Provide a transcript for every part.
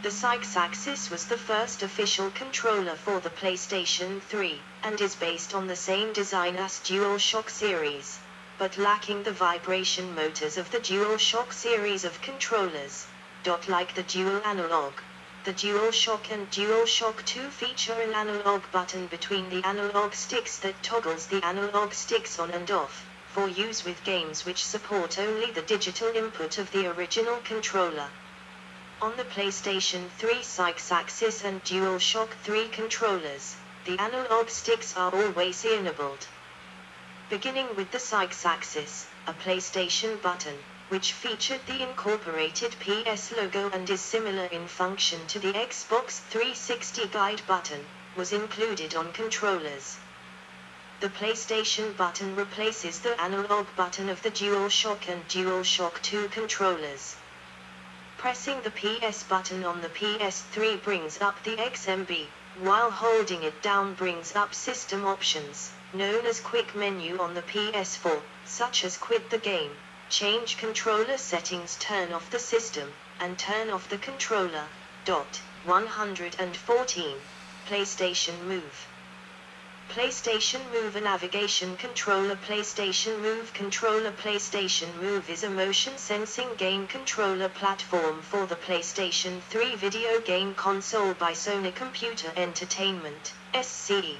The Six-axis was the first official controller for the PlayStation 3, and is based on the same design as DualShock series, but lacking the vibration motors of the DualShock series of controllers. Like the Dual Analog, the DualShock and DualShock 2 feature an analog button between the analog sticks that toggles the analog sticks on and off, for use with games which support only the digital input of the original controller. On the PlayStation 3 Six-axis and DualShock 3 controllers, the analog sticks are always enabled. Beginning with the Six-axis, a PlayStation button, which featured the incorporated PS logo and is similar in function to the Xbox 360 guide button, was included on controllers. The PlayStation button replaces the analog button of the DualShock and DualShock 2 controllers. Pressing the PS button on the PS3 brings up the XMB, while holding it down brings up system options, known as Quick Menu on the PS4, such as quit the game, change controller settings, turn off the system, and turn off the controller. 114. PlayStation Move. PlayStation Move, a navigation controller. PlayStation Move controller. PlayStation Move is a motion-sensing game controller platform for the PlayStation 3 video game console by Sony Computer Entertainment, SCE.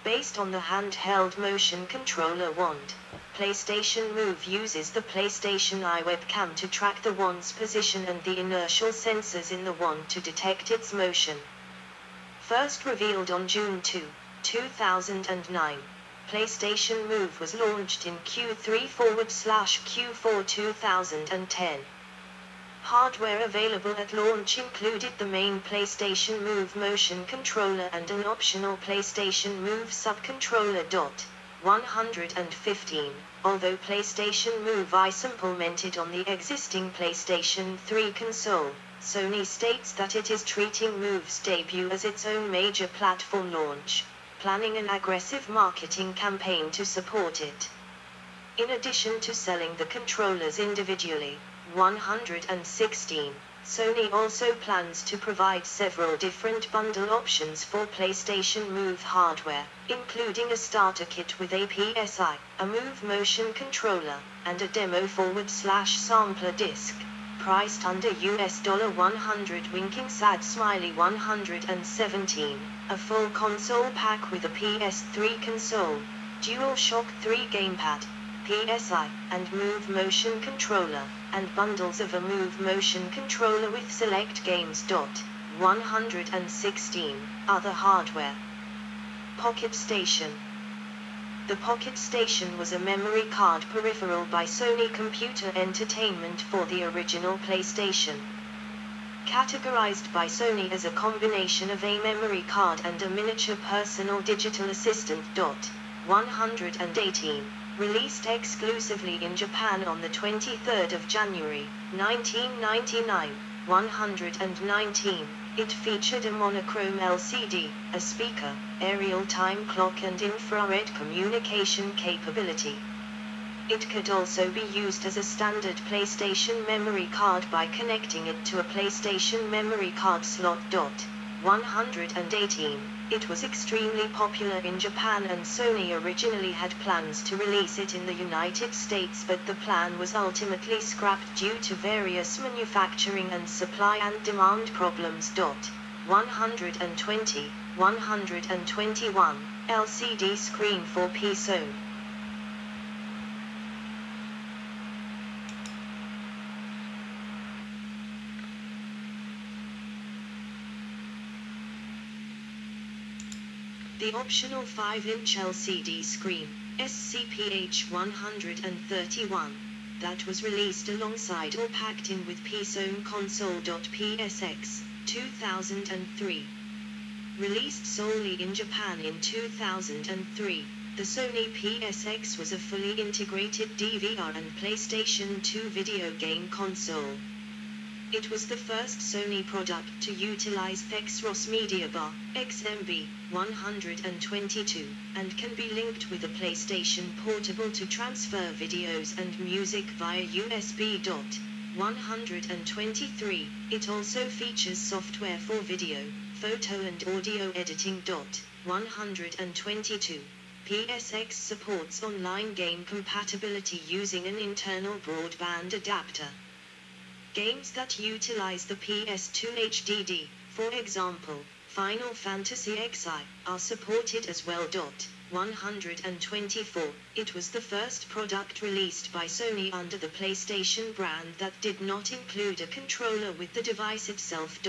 Based on the handheld motion controller wand, PlayStation Move uses the PlayStation Eye webcam to track the wand's position and the inertial sensors in the wand to detect its motion. First revealed on June 2, 2009, PlayStation Move was launched in Q3/Q4 2010. Hardware available at launch included the main PlayStation Move motion controller and an optional PlayStation Move subcontroller. 115. Although PlayStation Move is implemented on the existing PlayStation 3 console, Sony states that it is treating Move's debut as its own major platform launch, planning an aggressive marketing campaign to support it. In addition to selling the controllers individually, 116, Sony also plans to provide several different bundle options for PlayStation Move hardware, including a starter kit with a PSI, a Move motion controller, and a demo /sampler disc, priced under $100. Winking sad smiley. 117, a full console pack with a PS3 console, DualShock 3 gamepad, PSI, and Move motion controller, and bundles of a Move motion controller with select games. 116, other hardware. Pocket Station. The Pocket Station was a memory card peripheral by Sony Computer Entertainment for the original PlayStation. Categorized by Sony as a combination of a memory card and a miniature personal digital assistant. 118, released exclusively in Japan on the 23rd of January, 1999. 119, it featured a monochrome LCD, a speaker, aerial time clock and infrared communication capability. It could also be used as a standard PlayStation memory card by connecting it to a PlayStation memory card slot. 118, it was extremely popular in Japan and Sony originally had plans to release it in the United States, but the plan was ultimately scrapped due to various manufacturing and supply and demand problems. 120, 121, LCD screen for PSO. The optional 5-inch LCD screen, SCPH 131, that was released alongside or packed in with PSON console. PSX, 2003. Released solely in Japan in 2003, the Sony PSX was a fully integrated DVR and PlayStation 2 video game console. It was the first Sony product to utilize XROS Media Bar, XMB, 122, and can be linked with a PlayStation Portable to transfer videos and music via USB. 123. It also features software for video, photo and audio editing. 122. PSX supports online game compatibility using an internal broadband adapter. Games that utilize the PS2 HDD, for example, Final Fantasy XI, are supported as well. 124. It was the first product released by Sony under the PlayStation brand that did not include a controller with the device itself.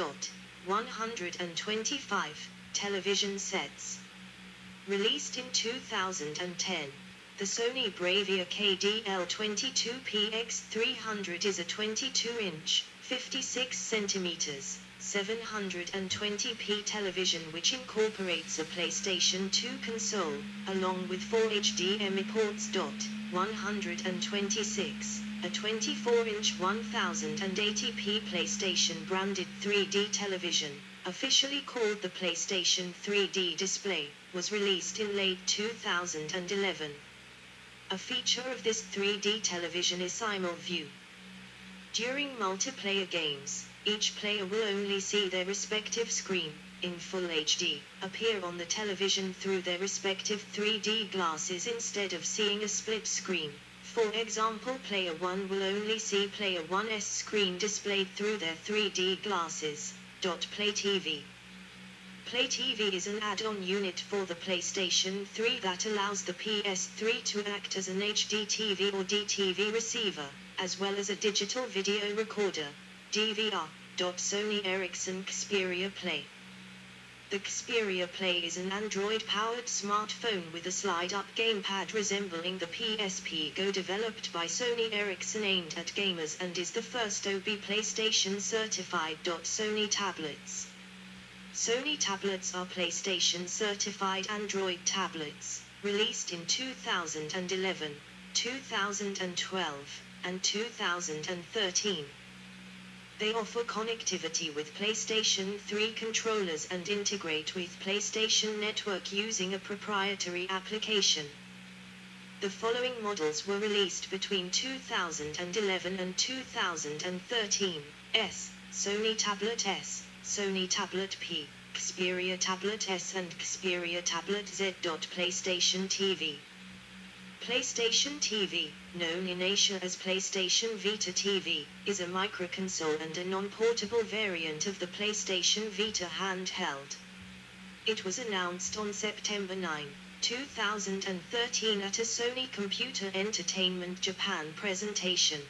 125. Television sets. Released in 2010. The Sony Bravia KDL22PX300 is a 22-inch, 56 cm, 720p television which incorporates a PlayStation 2 console, along with 4 HDMI ports. 126. A 24-inch 1080p PlayStation-branded 3D television, officially called the PlayStation 3D display, was released in late 2011. A feature of this 3D television is simul view. During multiplayer games, each player will only see their respective screen, in full HD, appear on the television through their respective 3D glasses instead of seeing a split screen. For example, Player 1 will only see Player 1's screen displayed through their 3D glasses. Play TV. Play TV is an add-on unit for the PlayStation 3 that allows the PS3 to act as an HD TV or DTV receiver, as well as a digital video recorder, DVR. Sony Ericsson Xperia Play. The Xperia Play is an Android-powered smartphone with a slide-up gamepad resembling the PSP Go developed by Sony Ericsson aimed at gamers and is the first OB PlayStation certified. Sony tablets. Sony tablets are PlayStation certified Android tablets, released in 2011, 2012, and 2013. They offer connectivity with PlayStation 3 controllers and integrate with PlayStation Network using a proprietary application. The following models were released between 2011 and 2013. S. Sony Tablet S, Sony Tablet P, Xperia Tablet S and Xperia Tablet Z. PlayStation TV. PlayStation TV, known in Asia as PlayStation Vita TV, is a microconsole and a non-portable variant of the PlayStation Vita handheld. It was announced on September 9, 2013 at a Sony Computer Entertainment Japan presentation.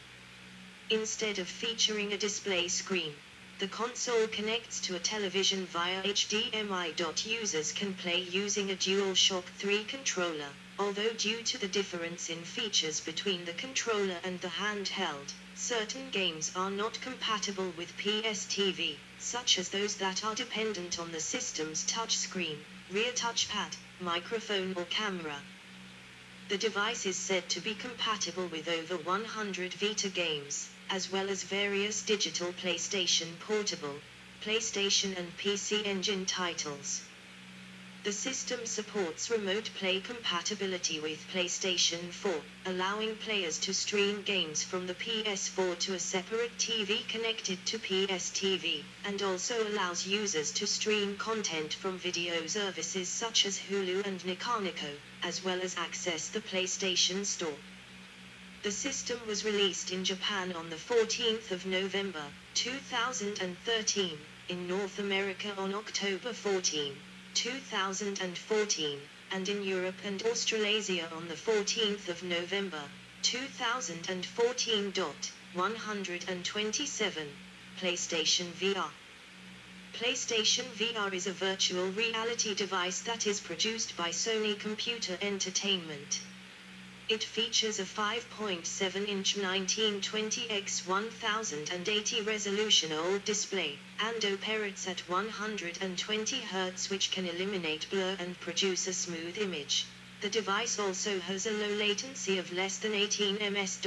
Instead of featuring a display screen, the console connects to a television via HDMI. Users can play using a DualShock 3 controller, although due to the difference in features between the controller and the handheld, certain games are not compatible with PS-TV, such as those that are dependent on the system's touchscreen, rear touchpad, microphone or camera. The device is said to be compatible with over 100 Vita games, as well as various digital PlayStation Portable, PlayStation and PC Engine titles. The system supports remote play compatibility with PlayStation 4, allowing players to stream games from the PS4 to a separate TV connected to PS-TV, and also allows users to stream content from video services such as Hulu and Nikaniko, as well as access the PlayStation Store. The system was released in Japan on the 14th of November, 2013, in North America on October 14, 2014, and in Europe and Australasia on the 14th of November, 2014. 127. PlayStation VR. PlayStation VR is a virtual reality device that is produced by Sony Computer Entertainment. It features a 5.7-inch 1920x1080 resolution OLED display, and operates at 120 Hz, which can eliminate blur and produce a smooth image. The device also has a low latency of less than 18 ms.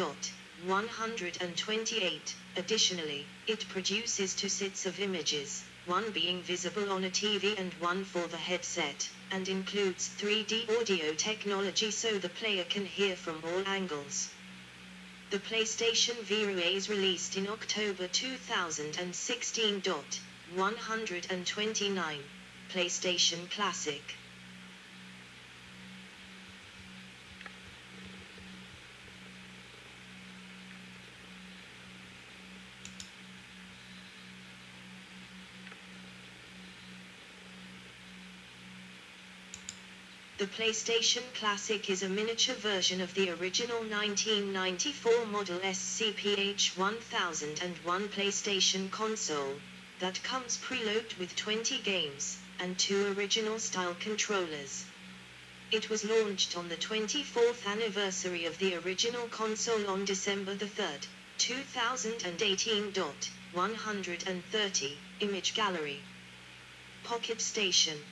128. Additionally, it produces two sets of images, one being visible on a TV and one for the headset, and includes 3D audio technology so the player can hear from all angles. The PlayStation Vita is released in October 2016. 129. PlayStation Classic. The PlayStation Classic is a miniature version of the original 1994 model SCPH-1001 PlayStation console, that comes preloaded with 20 games, and 2 original-style controllers. It was launched on the 24th anniversary of the original console on December 3, 2018. 130, Image Gallery. Pocket Station.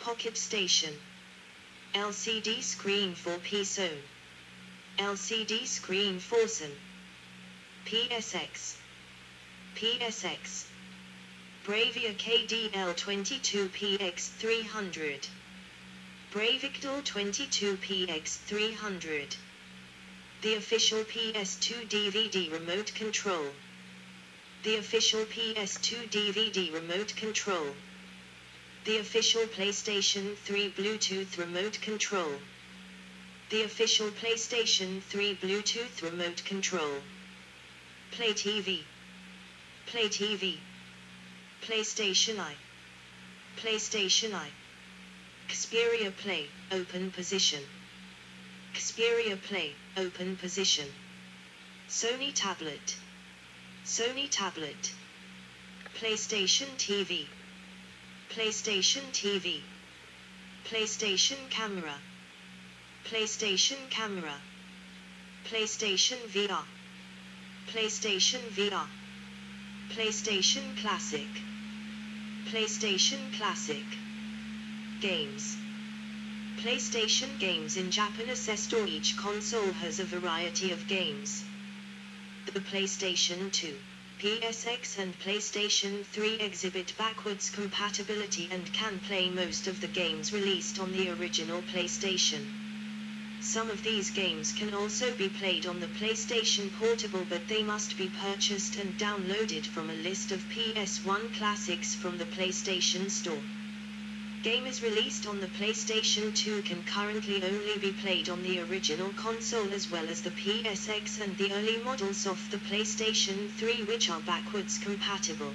Pocket Station. LCD screen for PSON. LCD screen for SON. PSX. PSX. Bravia KDL22PX300. Bravictal 22PX300. The official PS2 DVD remote control. The official PS2 DVD remote control. The official PlayStation 3 Bluetooth remote control. The official PlayStation 3 Bluetooth remote control. Play TV. Play TV. PlayStation Eye. PlayStation Eye. Xperia Play, open position. Xperia Play, open position. Sony Tablet. Sony Tablet. PlayStation TV. PlayStation TV. PlayStation Camera. PlayStation Camera. PlayStation VR. PlayStation VR. PlayStation Classic. PlayStation Classic. Games. PlayStation games in Japanese store. Each console has a variety of games. The PlayStation 2, PSX and PlayStation 3 exhibit backwards compatibility and can play most of the games released on the original PlayStation. Some of these games can also be played on the PlayStation Portable, but they must be purchased and downloaded from a list of PS1 classics from the PlayStation Store. Games released on the PlayStation 2 can currently only be played on the original console, as well as the PSX and the early models of the PlayStation 3, which are backwards compatible.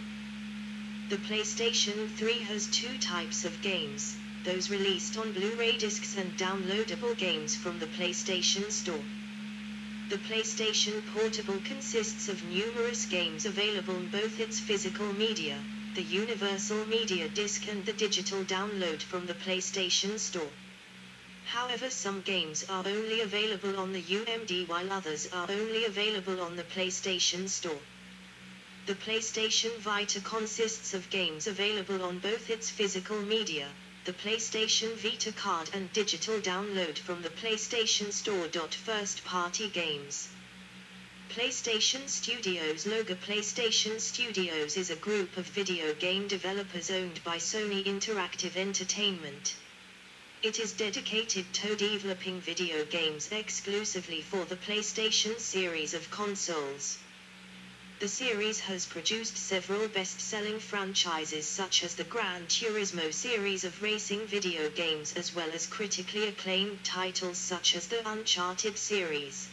The PlayStation 3 has 2 types of games, those released on Blu-ray discs and downloadable games from the PlayStation Store. The PlayStation Portable consists of numerous games available in both its physical media, the Universal Media Disc, and the digital download from the PlayStation Store. However, some games are only available on the UMD while others are only available on the PlayStation Store. The PlayStation Vita consists of games available on both its physical media, the PlayStation Vita card, and digital download from the PlayStation Store. First-party games. PlayStation Studios logo. PlayStation Studios is a group of video game developers owned by Sony Interactive Entertainment. It is dedicated to developing video games exclusively for the PlayStation series of consoles. The series has produced several best-selling franchises such as the Gran Turismo series of racing video games, as well as critically acclaimed titles such as the Uncharted series.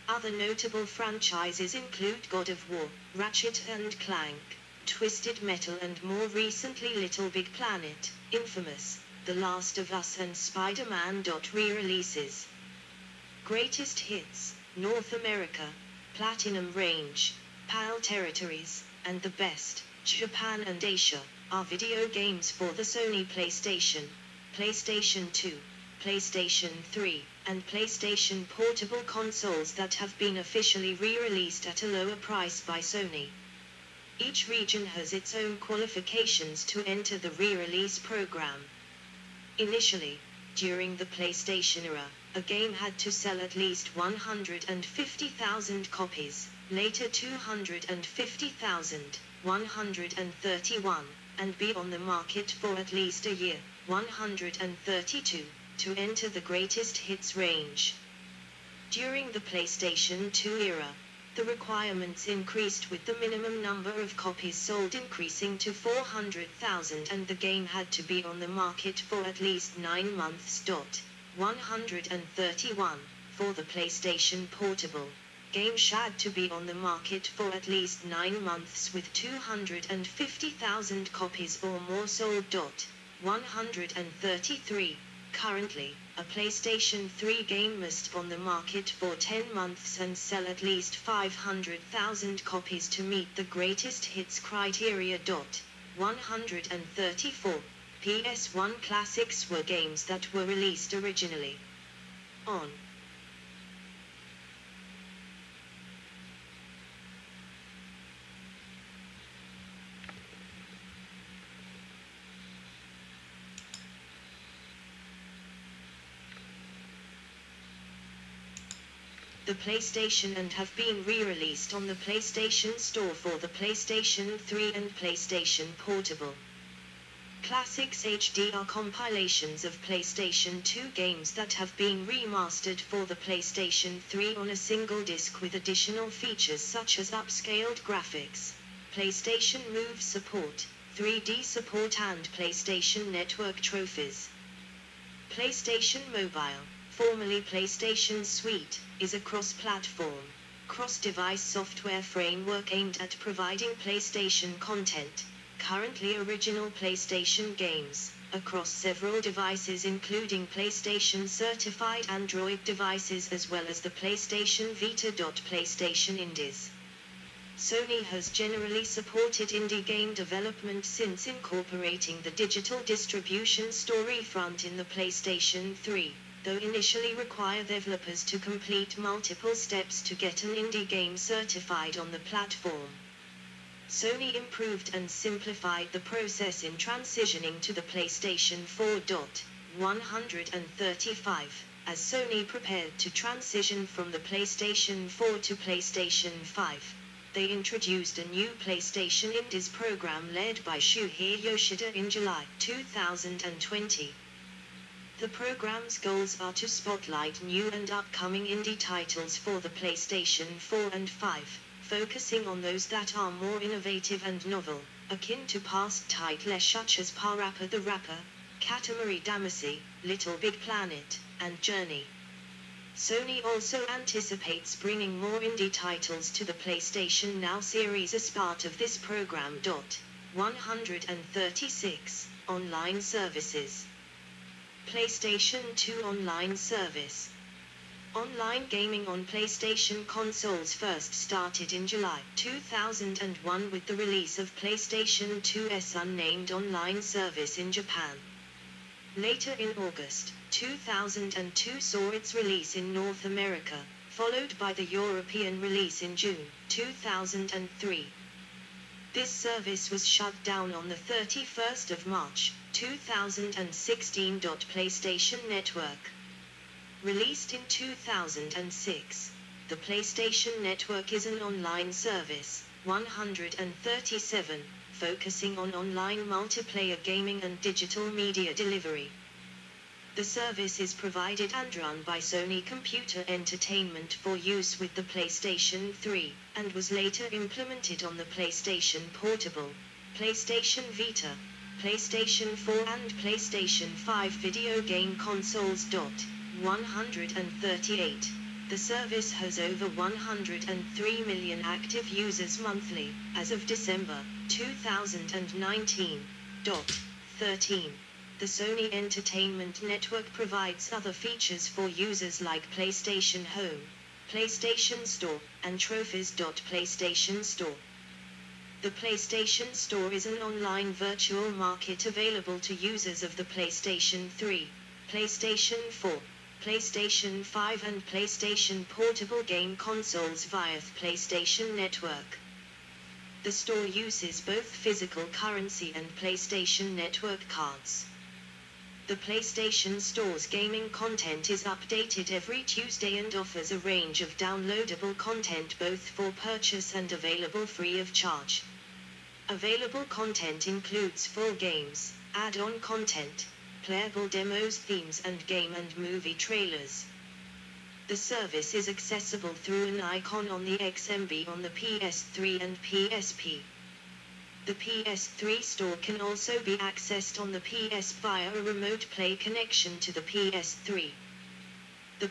Other notable franchises include God of War, Ratchet & Clank, Twisted Metal, and more recently Little Big Planet, Infamous, The Last of Us, and Spider-Man. Re-releases. Greatest Hits, North America, Platinum Range, PAL Territories, and The Best, Japan and Asia, are video games for the Sony PlayStation, PlayStation 2, PlayStation 3, and PlayStation Portable consoles that have been officially re-released at a lower price by Sony. Each region has its own qualifications to enter the re-release program. Initially, during the PlayStation era, a game had to sell at least 150,000 copies, later 250,000, 131, and be on the market for at least a year, 132, to enter the greatest hits range. During the PlayStation 2 era, the requirements increased with the minimum number of copies sold increasing to 400,000 and the game had to be on the market for at least 9 months. 131. For the PlayStation Portable, games had to be on the market for at least 9 months with 250,000 copies or more sold. 133. Currently, a PlayStation 3 game must be on the market for 10 months and sell at least 500,000 copies to meet the greatest hits criteria. 134. PS1 classics were games that were released originally on the PlayStation and have been re-released on the PlayStation Store for the PlayStation 3 and PlayStation Portable. Classics HD are compilations of PlayStation 2 games that have been remastered for the PlayStation 3 on a single disc with additional features such as upscaled graphics, PlayStation Move support, 3D support and PlayStation Network trophies. PlayStation Mobile, formerly PlayStation Suite, is a cross-platform, cross-device software framework aimed at providing PlayStation content, currently original PlayStation games, across several devices including PlayStation-certified Android devices as well as the PlayStation Vita. PlayStation Indies. Sony has generally supported indie game development since incorporating the digital distribution storefront in the PlayStation 3, though initially require developers to complete multiple steps to get an indie game certified on the platform. Sony improved and simplified the process in transitioning to the PlayStation 4. 135. As Sony prepared to transition from the PlayStation 4 to PlayStation 5, they introduced a new PlayStation Indies program led by Shuhei Yoshida in July 2020. The program's goals are to spotlight new and upcoming indie titles for the PlayStation 4 and 5, focusing on those that are more innovative and novel, akin to past titles such as Parappa the Rapper, Katamari Damacy, Little Big Planet, and Journey. Sony also anticipates bringing more indie titles to the PlayStation Now series as part of this program. 136. Online services. PlayStation 2 online service. Online gaming on PlayStation consoles first started in July 2001 with the release of PlayStation 2's unnamed online service in Japan. Later in August 2002 saw its release in North America, followed by the European release in June 2003. This service was shut down on the 31st of March 2016. PlayStation Network. Released in 2006, the PlayStation Network is an online service, 137, focusing on online multiplayer gaming and digital media delivery. The service is provided and run by Sony Computer Entertainment for use with the PlayStation 3, and was later implemented on the PlayStation Portable, PlayStation Vita, PlayStation 4 and PlayStation 5 video game consoles. 138. The service has over 103 million active users monthly, as of December 2019. 13. The Sony Entertainment Network provides other features for users like PlayStation Home, PlayStation Store, and Trophies. PlayStation Store. The PlayStation Store is an online virtual market available to users of the PlayStation 3, PlayStation 4, PlayStation 5 and PlayStation Portable game consoles via the PlayStation Network. The store uses both physical currency and PlayStation Network cards. The PlayStation Store's gaming content is updated every Tuesday and offers a range of downloadable content both for purchase and available free of charge. Available content includes full games, add-on content, playable demos, themes and game and movie trailers. The service is accessible through an icon on the XMB on the PS3 and PSP. The PS3 store can also be accessed on the PS via a remote play connection to the PS3. The